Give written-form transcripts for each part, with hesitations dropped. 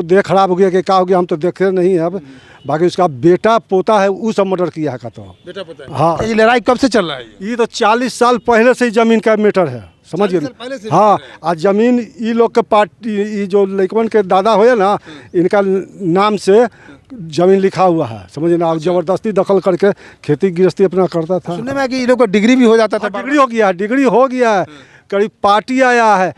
देह खराब हो गया कि क्या हो गया हम तो देखे नहीं है अब। बाकी उसका बेटा पोता है वो सब मर्डर किया है कहता हूँ। बेटा पोता है। हाँ, ये लड़ाई कब से चल रहा है? ये तो 40 साल पहले से ही जमीन का मैटर है, समझिए। हाँ, आज जमीन ये लोग के पार्टी ये जो लड़कन के दादा हो ना, इनका नाम से जमीन लिखा हुआ है, समझिए ना। जबरदस्ती दखल करके खेती गृहस्थी अपना करता था। सुनने में है कि ये लोग को डिग्री भी हो जाता था। डिग्री हो गया है, करीब पार्टी आया है।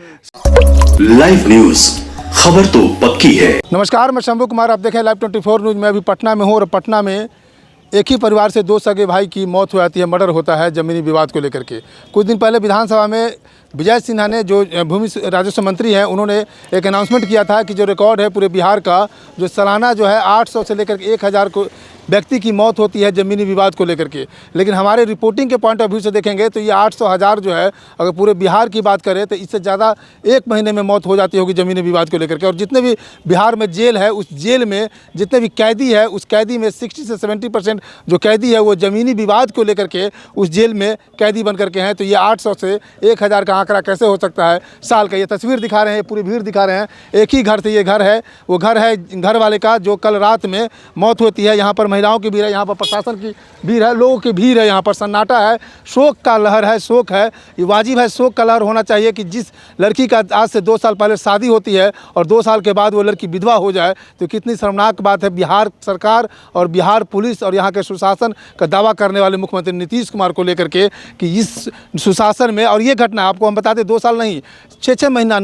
लाइव न्यूज, खबर तो पक्की है। नमस्कार, मैं शंभू कुमार, आप देखें लाइव 24 न्यूज में। अभी पटना में हूँ और पटना में एक ही परिवार से दो सगे भाई की मौत हो जाती है, मर्डर होता है जमीनी विवाद को लेकर के। कुछ दिन पहले विधानसभा में विजय सिन्हा ने, जो भूमि राजस्व मंत्री हैं, उन्होंने एक अनाउंसमेंट किया था कि जो रिकॉर्ड है पूरे बिहार का, जो सालाना जो है 800 से लेकर 1000 को व्यक्ति की मौत होती है ज़मीनी विवाद को लेकर के। लेकिन हमारे रिपोर्टिंग के पॉइंट ऑफ व्यू से देखेंगे तो ये 800,000 जो है, अगर पूरे बिहार की बात करें तो इससे ज़्यादा एक महीने में मौत हो जाती होगी ज़मीनी विवाद को लेकर के। और जितने भी बिहार में जेल है, उस जेल में जितने भी कैदी है, उस कैदी में 60 से 70% जो कैदी है वो ज़मीनी विवाद को लेकर के उस जेल में कैदी बन करके हैं। तो ये 800 से 1000 का आंकड़ा कैसे हो सकता है साल का? ये तस्वीर दिखा रहे हैं, पूरी भीड़ दिखा रहे हैं। एक ही घर से ये घर है, वो घर है घर वाले का, जो कल रात में मौत होती है। यहाँ पर महिलाओं की भीड़ है, यहाँ पर प्रशासन की भीड़ है, लोगों की भीड़ है, यहाँ पर सन्नाटा है, शोक का लहर है, शोक है। ये वाजिब है, शोक का लहर होना चाहिए कि जिस लड़की का आज से 2 साल पहले शादी होती है और 2 साल के बाद वो लड़की विधवा हो जाए, तो कितनी शर्मनाक बात है। बिहार सरकार और बिहार पुलिस और यहाँ के सुशासन का दावा करने वाले मुख्यमंत्री नीतीश कुमार को लेकर के कि इस सुशासन में, और ये घटना आपको हम बताते 2 साल नहीं 6 महीना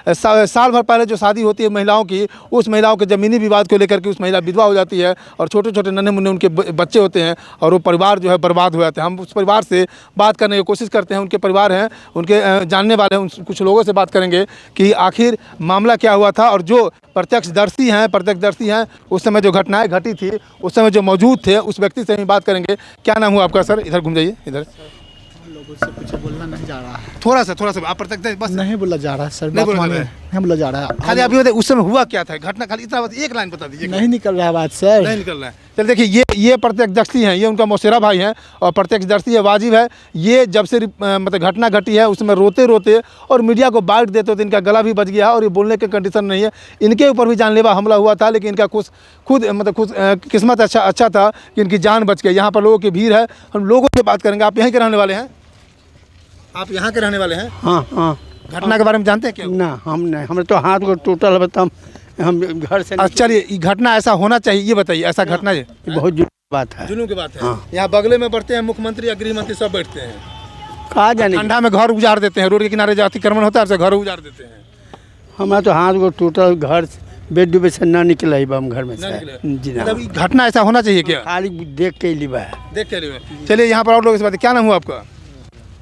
साल भर पहले जो शादी होती है महिलाओं की, उस महिलाओं के ज़मीनी विवाद को लेकर के उस महिला विधवा हो जाती है और छोटे छोटे नन्हे मुन्ने उनके बच्चे होते हैं और वो परिवार जो है बर्बाद हो जाते हैं। हम उस परिवार से बात करने की कोशिश करते हैं, उनके परिवार हैं, उनके जानने वाले हैं, उन कुछ लोगों से बात करेंगे कि आखिर मामला क्या हुआ था। और जो प्रत्यक्षदर्शी हैं उस समय जो घटनाएं घटी थी, उस समय जो मौजूद थे, उस व्यक्ति से हम बात करेंगे। क्या नाम हुआ आपका सर? इधर घूम जाइए, इधर। लोगों से कुछ बोलना नहीं जा रहा है। थोड़ा सा आप प्रत्यक्ष बस नहीं बोला जा रहा है सर, नहीं बोला जा रहा है। खाली अभी उस समय हुआ क्या था घटना, खाली इतना बस एक लाइन बता दीजिए। नहीं निकल रहा है बात सर, नहीं निकल रहा है। चल देखिए, ये प्रत्यक्षदर्शी हैं, ये उनका मौसेरा भाई हैं और प्रत्यक्षदर्शी है। वाजिब है, ये जब से मतलब घटना घटी है उसमें रोते रोते और मीडिया को बाइट देते होते इनका गला भी बच गया और ये बोलने के कंडीशन नहीं है। इनके ऊपर भी जानलेवा हमला हुआ था, लेकिन इनका खुद किस्मत अच्छा था कि इनकी जान बच गई। यहाँ पर लोगों की भीड़ है, हम लोगों से बात करेंगे। आप यहीं के रहने वाले हैं? आप यहाँ के रहने वाले हैं? हाँ। घटना के बारे में जानते हैं क्या? ना, हम नहीं, हमें तो हाथ को टूटल है, हम घर से। चलिए, घटना ऐसा होना चाहिए, ये बताइए, ऐसा घटना है? बहुत जुनून बात है, जुनून की बात है। हाँ। यहाँ बगले में बैठते हैं मुख्यमंत्री या गृह मंत्री, सब बैठते हैं। कहा जाने ठंडा में घर उजाड़ देते हैं, रोड के किनारे जो अतिक्रमण होता है घर उजाड़ देते हैं। हमारा तो हाथ को टूटल, घर बेड डूबे से ना निकले ही हम घर में से। जी ना, घटना ऐसा होना चाहिए क्या? खाली देख के लिए है, देख के लिए। चलिए, यहाँ पर और लोग इस बात। क्या नाम हुआ आपका?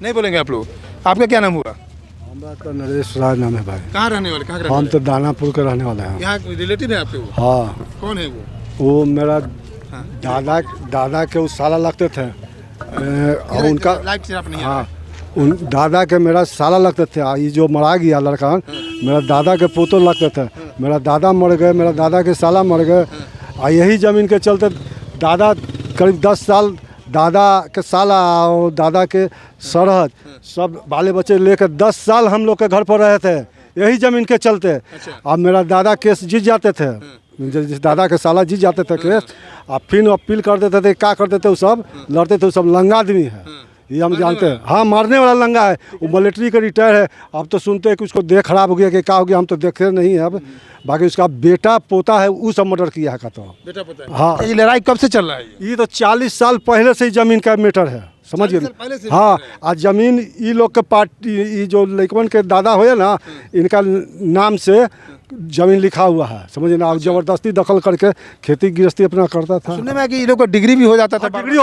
नहीं बोलेंगे आप लोग? आपका क्या नाम हुआ? हमारा तो नरेश राज नाम है भाई। कहाँ रहने वाले? कहाँ हम तो दानापुर के रहने वाले हैं। यहाँ रिलेटिव है आपके वो? हाँ। कौन है वो? वो मेरा दादा के उस साला लगते थे और उनका लाइट से आप नहीं। हाँ, उन दादा के मेरा साला लगते थे। ये जो मरा गया लड़का मेरा दादा के पोतो लगते थे। मेरा दादा मर गए, मेरा दादा के साला मर गए। और यही ज़मीन के चलते दादा करीब 10 साल, दादा के साला और दादा के सरहद सब बाले बच्चे लेकर 10 साल हम लोग के घर पर रहे थे, यही ज़मीन के चलते। अब मेरा दादा केस जीत जाते थे, जिस दादा के साला जीत जाते थे केस, अब फिर अपील कर देते थे, क्या कर देते वो सब लड़ते थे। वो सब लंगा आदमी है, ये हम जानते हैं। हाँ, मारने वाला लंगा है, वो मिलिट्री का रिटायर है। अब तो सुनते हैं कि उसको देह खराब हो गया कि क्या हो गया हम तो देखे नहीं है अब। बाकी उसका बेटा पोता है वो सब मर्डर किया है कहता हूँ। बेटा पोता है। हाँ, ये लड़ाई कब से चल रहा है? ये तो 40 साल पहले से ही जमीन का मैटर है, समझिए। हाँ, आज जमीन ये लोग के पार्टी ये जो लड़कन के दादा हो ना, इनका नाम से जमीन लिखा हुआ है, समझिए ना। जबरदस्ती दखल करके खेती गृहस्थी अपना करता था। सुनने में है कि ये लोग को डिग्री भी हो जाता था। डिग्री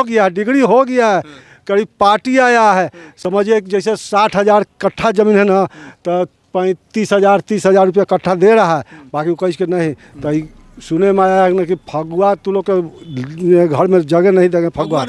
हो गया है, करीब पार्टी आया है। समझिए जैसे 60,000 कट्ठा जमीन है ना, तो 35,000 30,000 रुपया कट्ठा दे रहा है, बाकी कहीं के नहीं। तो सुने में आया ना कि फगुआ तू लोग के घर में जगह नहीं देंगे, फगुआ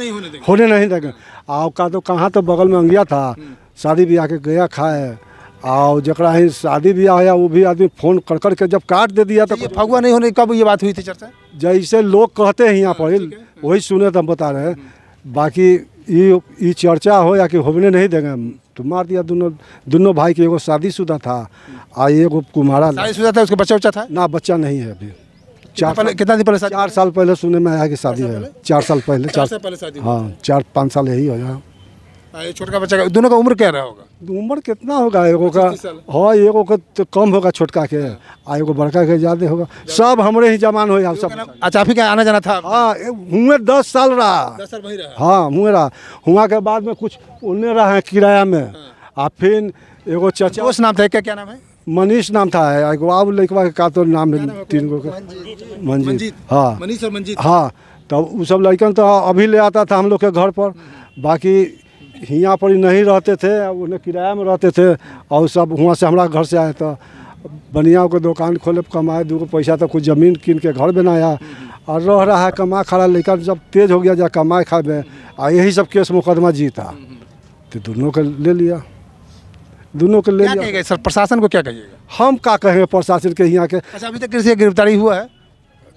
होने नहीं देंगे। आओ का तो कहाँ तो बगल में अंगिया था, शादी ब्याह के गया खाए। और जरा ही शादी ब्याह आया वो भी आदमी फ़ोन कर कर के जब काट दे दिया। तो फगुआ नहीं होने कब ये बात हुई थी चर्चा? जैसे लोग कहते हैं यहाँ पर, वही सुने तो हम बता रहे हैं। बाकी ये चर्चा हो या कि होने नहीं देंगे, तो मार दिया। दोनों भाई के, एगो शादीशुदा था और एगो कुमारा। शादीशुदा था, उसका बच्चा उच्चा था? ना बच्चा नहीं है अभी। कितना दिन पहले शादी? 4 साल पहले सुने में आया कि शादी है। 4 साल पहले। 4 साल पहले शादी? हाँ 4-5 साल यही हो जाए। ये छोटका बच्चा का, दोनों का उम्र क्या रहा होगा? उम्र कितना होगा? एगो का हाँ, एगो का तो कम होगा छोटका के, आ एगो बड़का के ज़्यादा होगा। सब हमरे ही जमान हो सब। अच्छा, आप ही का आना जाना था? हाँ हुए 10 साल रहा। 10 साल वहीं रहा? हाँ हुए रहा। हुआ के बाद में कुछ उन्ने रहा है किराया में। आ फिर एगो चचा, उस नाम था, क्या नाम है? मनीष नाम था। एगो अब लड़कवा के का तो नाम है, 3 गो का मंजीत। हाँ मनीष और मंजीत। हाँ, तब वो सब लड़कन तो अभी ले आता था हम लोग के घर पर। बाकी हियाँ पर ही नहीं रहते थे, उन्हें किराया में रहते थे। और सब वहाँ से हमारा घर से आए तो बनिया को दुकान खोले, कमाए 2 पैसा, तो कुछ ज़मीन कीन के घर बनाया और रह रहा है। कमा खड़ा लड़का जब तेज हो गया, जा कमाए खाए, और यही सब केस मुकदमा जीता तो दोनों के ले लिया। दोनों के ले क्या लिया। कहेगा सर, प्रशासन को क्या कहिएगा? हम क्या कहेंगे प्रशासन के यहाँ के? अच्छा, अभी तक किसी की गिरफ्तारी हुआ है?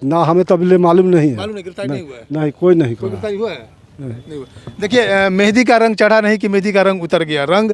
ना हमें तो अभी मालूम नहीं है। मालूम नहीं, गिरफ्तारी नहीं हुआ है? नहीं, कोई नहीं कोई करा। गिरफ्तारी हुआ है? नहीं हुआ। देखिए, मेहंदी का रंग चढ़ा नहीं कि मेहंदी का रंग उतर गया। रंग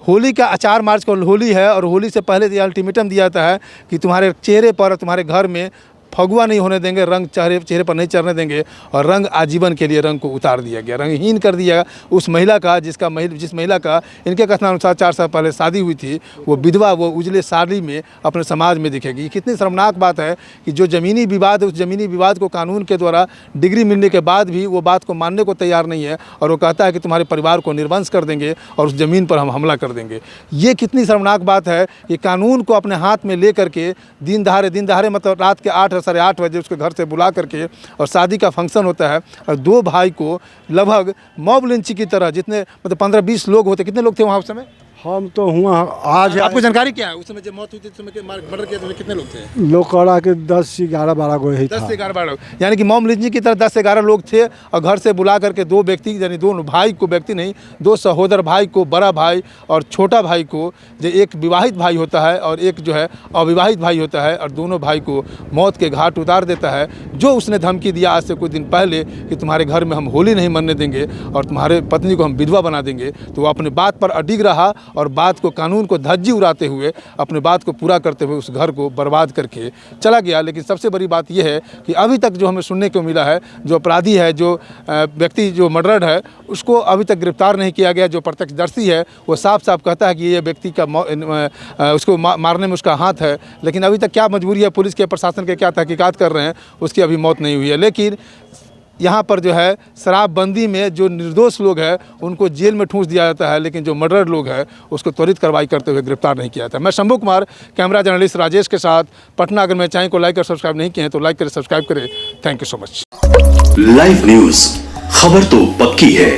होली का 4 मार्च को होली है, और होली से पहले ये अल्टीमेटम दिया जाता है कि तुम्हारे चेहरे पर, तुम्हारे घर में फगुआ नहीं होने देंगे, रंग चेहरे पर नहीं चढ़ने देंगे। और रंग आजीवन के लिए रंग को उतार दिया गया, रंगहीन कर दिया उस महिला का जिस महिला का इनके कथनानुसार 4 साल पहले शादी हुई थी। वो विधवा, वो उजले साड़ी में अपने समाज में दिखेगी। कितनी शर्मनाक बात है कि जो ज़मीनी विवाद है, उस ज़मीनी विवाद को कानून के द्वारा डिग्री मिलने के बाद भी वो बात को मानने को तैयार नहीं है, और वो कहता है कि तुम्हारे परिवार को निर्वंश कर देंगे और उस ज़मीन पर हम हमला कर देंगे। ये कितनी शर्मनाक बात है कि कानून को अपने हाथ में ले करके दिन दहाड़े मतलब रात के 8 साढ़े 8 बजे उसके घर से बुला करके, और शादी का फंक्शन होता है, और 2 भाई को लगभग मॉब लिंचिंग की तरह, जितने मतलब 15-20 लोग होते। कितने लोग थे वहाँ उस समय? हम तो हुआ आज। आपको जानकारी क्या है उस समय जब मौत हुई थी, उस समय के मर्डर किया तो कितने लोग थे? लोग कह के 10 से 11-12 गो ही 10 था। से 11 लोग, यानी कि मॉब लिंचिंग की तरह 10 से 11 लोग थे। और घर से बुला करके 2 व्यक्ति, यानी 2 भाई को, व्यक्ति नहीं, 2 सहोदर भाई को, बड़ा भाई और छोटा भाई को, जो एक विवाहित भाई होता है और एक जो है अविवाहित भाई होता है, और दोनों भाई को मौत के घाट उतार देता है। जो उसने धमकी दिया आज से कुछ दिन पहले कि तुम्हारे घर में हम होली नहीं मनने देंगे और तुम्हारे पत्नी को हम विधवा बना देंगे, तो वो अपने बात पर अडिग रहा और बात को, कानून को धज्जी उड़ाते हुए, अपने बात को पूरा करते हुए उस घर को बर्बाद करके चला गया। लेकिन सबसे बड़ी बात यह है कि अभी तक जो हमें सुनने को मिला है, जो अपराधी है, जो व्यक्ति जो मर्डर है, उसको अभी तक गिरफ्तार नहीं किया गया। जो प्रत्यक्षदर्शी है वो साफ साफ कहता है कि ये व्यक्ति का उसको मारने में उसका हाथ है। लेकिन अभी तक क्या मजबूरी है पुलिस के, प्रशासन के, क्या तहकीकात कर रहे हैं, उसकी अभी मौत नहीं हुई है। लेकिन यहाँ पर जो है शराबबंदी में जो निर्दोष लोग हैं उनको जेल में ठूंस दिया जाता है, लेकिन जो मर्डर लोग हैं उसको त्वरित कार्रवाई करते हुए गिरफ्तार नहीं किया जाता। मैं शंभू कुमार, कैमरा जर्नलिस्ट राजेश के साथ, पटना। अगर मेरे चैनल को लाइक और सब्सक्राइब नहीं किए हैं तो लाइक करें, सब्सक्राइब करें। Thank you so much. Live news, खबर तो पक्की है।